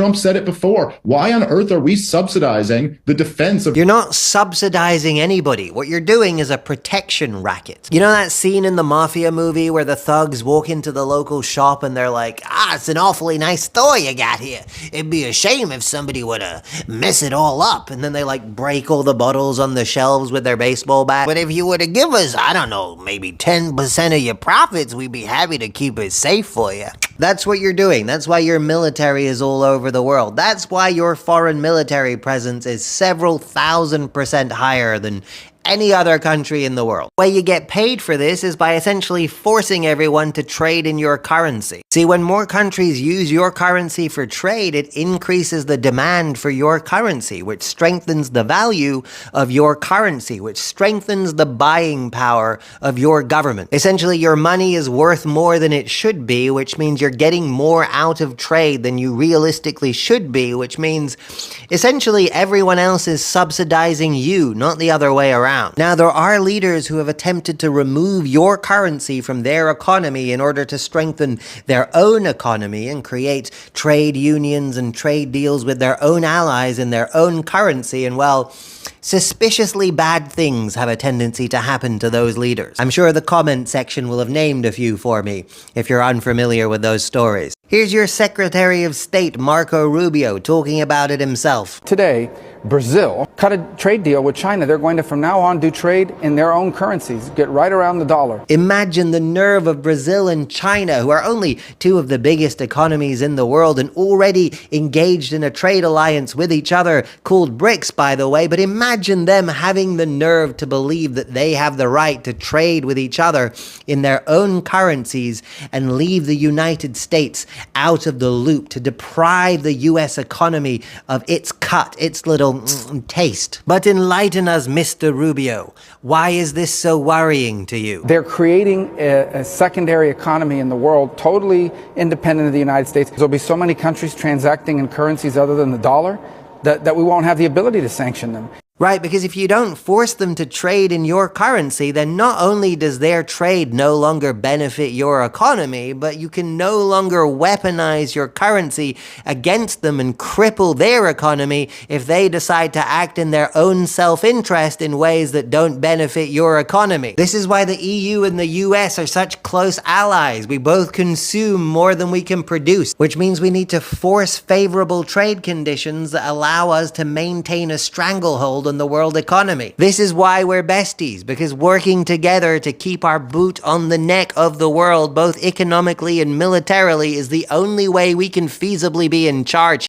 Trump said it before. Why on earth are we subsidizing the defense of... You're not subsidizing anybody. What you're doing is a protection racket. You know that scene in the Mafia movie where the thugs walk into the local shop and they're like, it's an awfully nice store you got here. It'd be a shame if somebody would mess it all up. And then they like break all the bottles on the shelves with their baseball bat. But if you were to give us, I don't know, maybe 10% of your profits, we'd be happy to keep it safe for you. That's what you're doing. That's why your military is all over the world. That's why your foreign military presence is several 1,000% higher than any other country in the world. The way you get paid for this is by essentially forcing everyone to trade in your currency. See, when more countries use your currency for trade, it increases the demand for your currency, which strengthens the value of your currency, which strengthens the buying power of your government. Essentially, your money is worth more than it should be, which means you're getting more out of trade than you realistically should be, which means essentially everyone else is subsidizing you, not the other way around. Now, there are leaders who have attempted to remove your currency from their economy in order to strengthen their own economy and create trade unions and trade deals with their own allies in their own currency. And well, suspiciously bad things have a tendency to happen to those leaders. I'm sure the comment section will have named a few for me if you're unfamiliar with those stories. Here's your Secretary of State, Marco Rubio, talking about it himself. Today, Brazil cut a trade deal with China. They're going to, from now on, do trade in their own currencies, get right around the dollar. Imagine the nerve of Brazil and China, who are only two of the biggest economies in the world and already engaged in a trade alliance with each other, called BRICS, by the way, but imagine them having the nerve to believe that they have the right to trade with each other in their own currencies and leave the United States out of the loop, to deprive the US economy of its cut, its little taste. But enlighten us, Mr. Rubio. Why is this so worrying to you? They're creating a secondary economy in the world, totally independent of the United States. There'll be so many countries transacting in currencies other than the dollar that we won't have the ability to sanction them. Right, because if you don't force them to trade in your currency, then not only does their trade no longer benefit your economy, but you can no longer weaponize your currency against them and cripple their economy if they decide to act in their own self-interest in ways that don't benefit your economy. This is why the EU and the US are such close allies. We both consume more than we can produce, which means we need to force favorable trade conditions that allow us to maintain a stranglehold on the world economy. This is why we're besties, because working together to keep our boot on the neck of the world, both economically and militarily, is the only way we can feasibly be in charge.